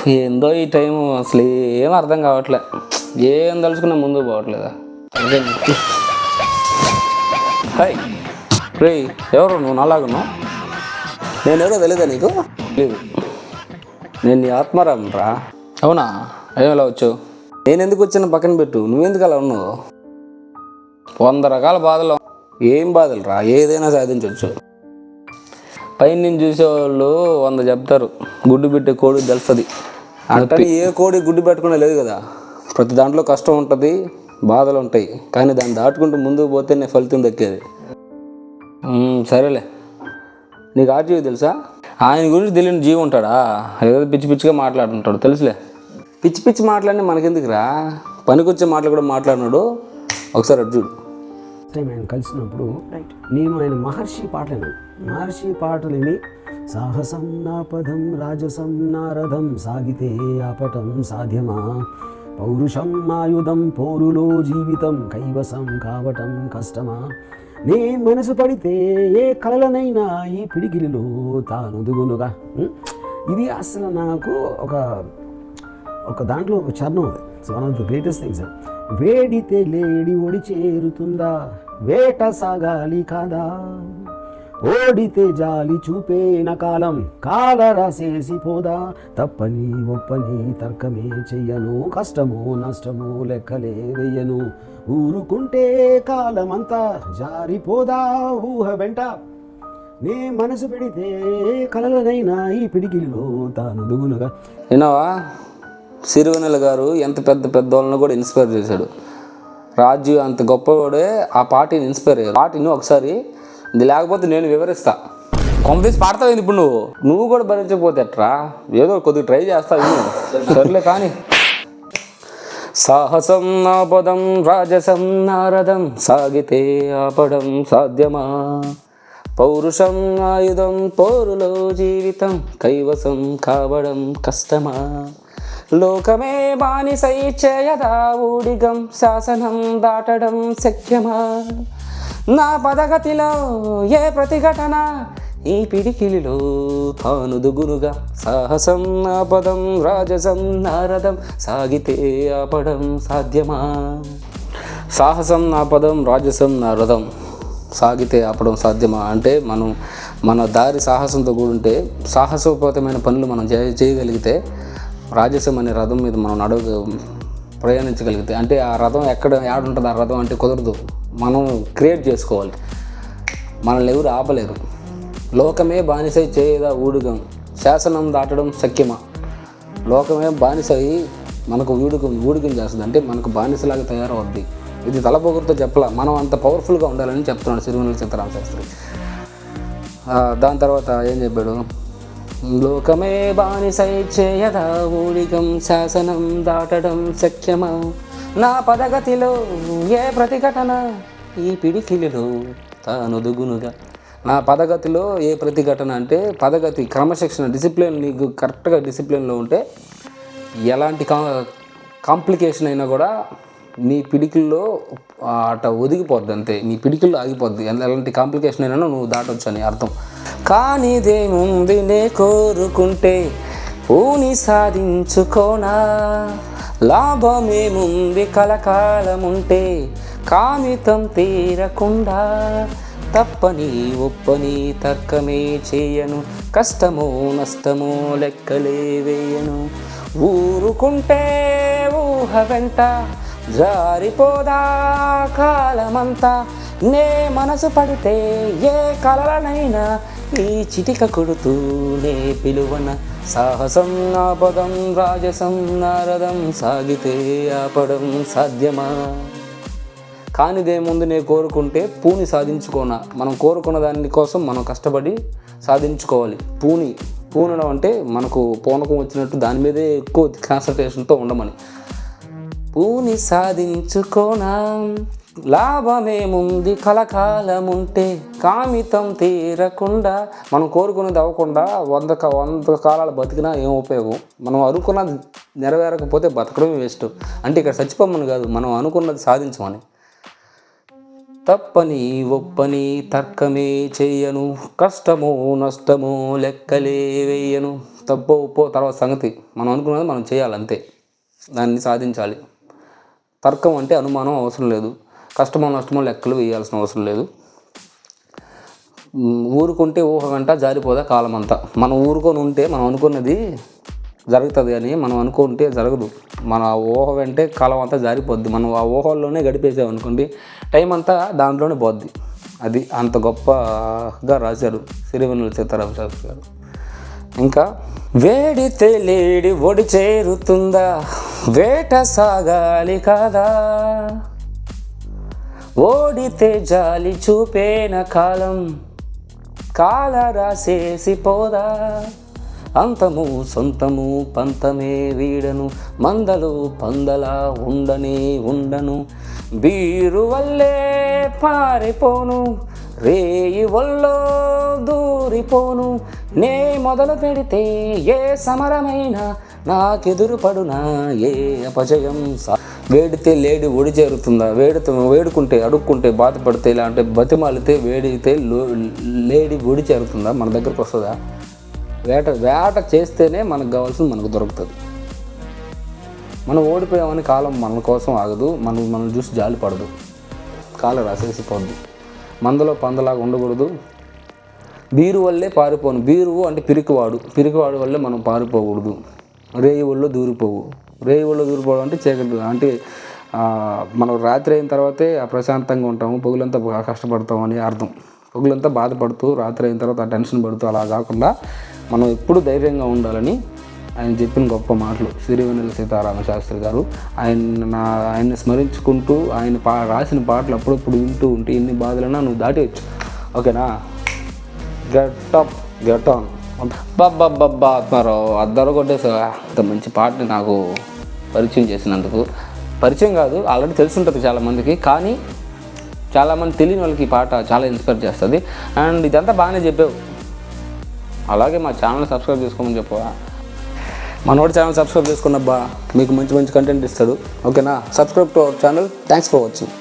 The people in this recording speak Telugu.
ఏందో ఈ టైం అసలు ఏం అర్థం కావట్లే. ఏం తలుచుకున్నా ముందుకు పోవట్లేదా? హాయ్ రే, ఎవరు నువ్వు? నాలాగున్నావు? నేనెవరో తెలియదా నీకు? లేదు, నేను నీ ఆత్మారాం రా. అవునా? ఏం ఎలా వచ్చావు? నేను ఎందుకు వచ్చాను పక్కన పెట్టు, నువ్వెందుకు అలా ఉన్నావు? 100 రకాల బాధలు. ఏం బాధలు రా, ఏదైనా సాధించవచ్చు. పైన నేను చూసేవాళ్ళు 100 చెప్తారు, గుడ్డు పెట్టే కోడి తెలుస్తుంది అంటే ఏ కోడి గుడ్డు పెట్టుకునే లేదు కదా. ప్రతి దాంట్లో కష్టం ఉంటుంది, బాధలు ఉంటాయి, కానీ దాన్ని దాటుకుంటూ ముందుకు పోతేనే ఫలితం దక్కేది. సరేలే. నీకు ఆర్జీవి తెలుసా? ఆయన గురించి తెలియని జీవి ఉంటాడా? ఏదో పిచ్చి పిచ్చిగా మాట్లాడుతుంటాడు, తెలుసులే. పిచ్చి పిచ్చి మాటలన్నీ మనకెందుకురా, పనికొచ్చే మాటలు కూడా మాట్లాడినాడు. ఒకసారి అటు చూడు. ఆయన కలిసినప్పుడు నేను ఆయన మహర్షి పాటలు విని సాహసం నా పదం రాజసం నారథం సాగితే ఆపటం సాధ్యమా, పౌరుషం ఆయుధం పోరులో జీవితం కైవసం కావటం కష్టమా, నే మనసు పడితే ఏ కలలనైనా ఈ పిడికిలిలో తానుదుగునుగా. ఇది అసలు నాకు ఒక దాంట్లో ఒక చరణం ఉంది. It's one of the greatest things. వేడితే లేడి ఒడి చేరుతుందా, వేట సాగాలి కాదా, ఓడితే జాలి చూపేన కాలం కాల రాసేసి పోదా, తప్పని ఒప్పని తర్కమే చెయ్యను, కష్టము నష్టము లెక్కలే వెయ్యను, ఊరుకుంటే కాలమంతా జారిపోదా ఊహ వెంట, నే మనసు పెడితే కలలనైనా ఈ పిడికిలిలో తాను దుగునుగా. విన్నావా? సిరివెన్నెల గారు ఎంత పెద్ద పెద్ద వాళ్ళని కూడా ఇన్స్పైర్ చేశాడు. రాజు అంత గొప్పవాడే ఆ పార్టీని ఇన్స్పైర్ అయ్యారు. పార్టీని ఒకసారి ఇది లేకపోతే నేను వివరిస్తా. కొంపేసి పాడతావు ఇప్పుడు నువ్వు కూడా భరించకపోతే ఎట్రా? ఏదో కొద్దిగా ట్రై చేస్తావు. సర్లే కానీ. సాహసం నా పదం రాజసం నారథం సాగితే ఆపడం సాధ్యమా, పౌరుషం ఆయుధం పోరులో జీవితం కైవసం కావడం కష్టమా, లోకమే బానిసై చేయదా ఊడిగం శాసనం దాటడం శక్యమా, నా పదగతిలో ఏ ప్రతిఘటన ఈ పిడికిలిలో తాను దుగునుగా, సాహసం నా పదం రాజసం నారథం సాగితే ఆపడం సాధ్యమా. సాహసం నా పదం రాజసం నా రథం సాగితే ఆపడం సాధ్యమా అంటే మన దారి సాహసంతో కూడుంటే, సాహసోపేతమైన పనులు మనం చేయగలిగితే, రాజసం అనే రథం మీద మనం ప్రయాణించగలిగితే, అంటే ఆ రథం ఏడుంటుంది ఆ రథం అంటే కుదరదు, మనం క్రియేట్ చేసుకోవాలి. మనల్ని ఎవరు ఆపలేరు. లోకమే బానిసై చేయదా ఊడుగం శాసనం దాటడం శక్యమా. లోకమే బానిసై మనకు ఊడిగం చేస్తుంది, అంటే మనకు బానిసలాగా తయారవుద్ది. ఇది తలపొగురుతో చెప్పలా, మనం అంత పవర్ఫుల్గా ఉండాలని చెప్తున్నాడు సిరివెన్నెల సీతారామ శాస్త్రి. దాని తర్వాత ఏం చెప్పాడు? లోకమే బానిసై చేయదా ఊడిగం శాసనం దాటడం శక్యమా, నా పదగతిలో ఏ ప్రతిఘటన ఈ పిడికిలిలో తాను దుగునుగా. నా పదగతిలో ఏ ప్రతిఘటన అంటే పదగతి, క్రమశిక్షణ, డిసిప్లిన్. నీకు కరెక్ట్గా డిసిప్లిన్లో ఉంటే ఎలాంటి కాంప్లికేషన్ అయినా కూడా నీ పిడికిల్లో అట ఒదిగిపోద్ది, అంతే. నీ పిడికిల్లో ఆగిపోద్ది. ఎలాంటి కాంప్లికేషన్ అయినా నువ్వు దాటొచ్చు అని అర్థం. కానిదేముంది నే కోరుకుంటే పూని సాధించుకోనా, లాభమేముంది కలకాలముంటే కామితం తీరకుండా, తప్పని ఒప్పని తర్కమే చేయను, కష్టమో నష్టమో లెక్కలే వేయను, ఊరుకుంటే ఊహ వెంట జారిపోదా కాలమంతా, నే మనసు పడితే ఏ కలలనైనా ఈ చిటిక కొడుతూ నే పిలువన, సాహసం నా పదం రాజసం నారథం సాగితే ఆపడం సాధ్యమా. కానిదేముంది నే కోరుకుంటే పూని సాధించుకోనా. మనం కోరుకున్న దాని కోసం మనం కష్టపడి సాధించుకోవాలి. పూనడం అంటే మనకు పూనకం వచ్చినట్టు దాని మీదే ఎక్కువ కాన్సన్ట్రేషన్తో ఉండమని. పూని సాధించుకోనా, లాభమేముంది కలకాలముంటే కామితం తీరకుండా. మనం కోరుకున్నది అవ్వకుండా 100 కాలాలు బతికినా ఏం ఉపయోగం? మనం అనుకున్నది నెరవేరకపోతే బతకడమే వేస్ట్. అంటే ఇక్కడ చచ్చిపోమని కాదు, మనం అనుకున్నది సాధించమని. తప్పని ఒప్పని తర్కమే చెయ్యను, కష్టమో నష్టమో లెక్కలే వేయను, తప్పో ఉప్పో తర్వాత సంగతి, మనం అనుకున్నది మనం చేయాలి అంతే, దాన్ని సాధించాలి. తర్కం అంటే అనుమానం అవసరం లేదు, కష్టమో నష్టమో లెక్కలు వేయాల్సిన అవసరం లేదు. ఊరుకుంటే ఊహ వెంట జారిపోదా కాలం అంతా. మనం ఊరుకొని ఉంటే మనం అనుకున్నది జరుగుతుంది అని మనం అనుకుంటే జరగదు. మన ఊహ వెంటే కాలం అంతా జారిపోద్ది. మనం ఆ ఊహల్లోనే గడిపేసామనుకోండి, టైం అంతా దాంట్లోనే పోద్ది. అది అంత గొప్పగా రాశారు సిరివెన్నెల సీతారామ శాస్త్రి గారు. ఇంకా వేడితే లేడి ఒడి చేరుతుందా, వేట సాగాలి కాదా, ఓడితే జాలి చూపేన కాలం, కాల రాసేసి పోదా, అంతము సొంతము పంతమే వీడను, మందలు పందలా ఉండను, బీరు వల్లే పారిపోను, రేయి వల్లో దూరిపోను, నే మొదలు పెడితే ఏ సమరమైనా నాకెదురు పడునా ఏ అపజయం. వేడితే లేడి ఒడి చేరుతుందా, వేడుకుంటే అడుక్కుంటే బాధపడితే ఇలాంటి బతిమాలితే వేడితే లేడి ఒడి చేరుతుందా, మన దగ్గరకు వస్తుందా? వేట చేస్తేనే మనకు కావాల్సింది మనకు దొరుకుతుంది. మనం ఓడిపోయామని కాలం మన కోసం ఆగదు, మనం చూసి జాలి పడదు, కాలం రాసేసిపోద్ది. మందలో పందలాగా ఉండకూడదు, బీరు వల్లే పారిపోను. బీరు అంటే పిరికివాడు వల్లే మనం పారిపోకూడదు. రేయి ఒళ్ళో దూరిపోవడం అంటే చీకటి అంటే మనం రాత్రి అయిన తర్వాతే ప్రశాంతంగా ఉంటాము, పొగులంతా కష్టపడతాం అని అర్థం. పొగులంతా బాధపడుతూ రాత్రి అయిన తర్వాత టెన్షన్ పడుతూ అలా కాకుండా మనం ఎప్పుడు ధైర్యంగా ఉండాలని ఆయన చెప్పిన గొప్ప మాటలు సిరివెన్నెల సీతారామ శాస్త్రి గారు. ఆయన్ని స్మరించుకుంటూ ఆయన రాసిన పాటలు అప్పుడప్పుడు వింటూ ఉంటే ఎన్ని బాధలైనా నువ్వు దాటేయచ్చు. ఓకేనా? Get on. బాబ్బా ఆత్మారావు అద్దరు కొట్టేసా. అంత మంచి పాటని నాకు పరిచయం చేసినందుకు. పరిచయం కాదు, ఆల్రెడీ తెలుసుంటుంది చాలామందికి, కానీ చాలామంది తెలియని వాళ్ళకి ఈ పాట చాలా ఇన్స్పైర్ చేస్తుంది. అండ్ ఇదంతా బాగానే చెప్పావు. అలాగే మా ఛానల్ సబ్స్క్రైబ్ చేసుకోమని చెప్పవా? మనోడి ఛానల్ సబ్స్క్రైబ్ చేసుకున్నబ్బా, మీకు మంచి కంటెంట్ ఇస్తాడు. ఓకేనా? Subscribe to our channel. Thanks for watching.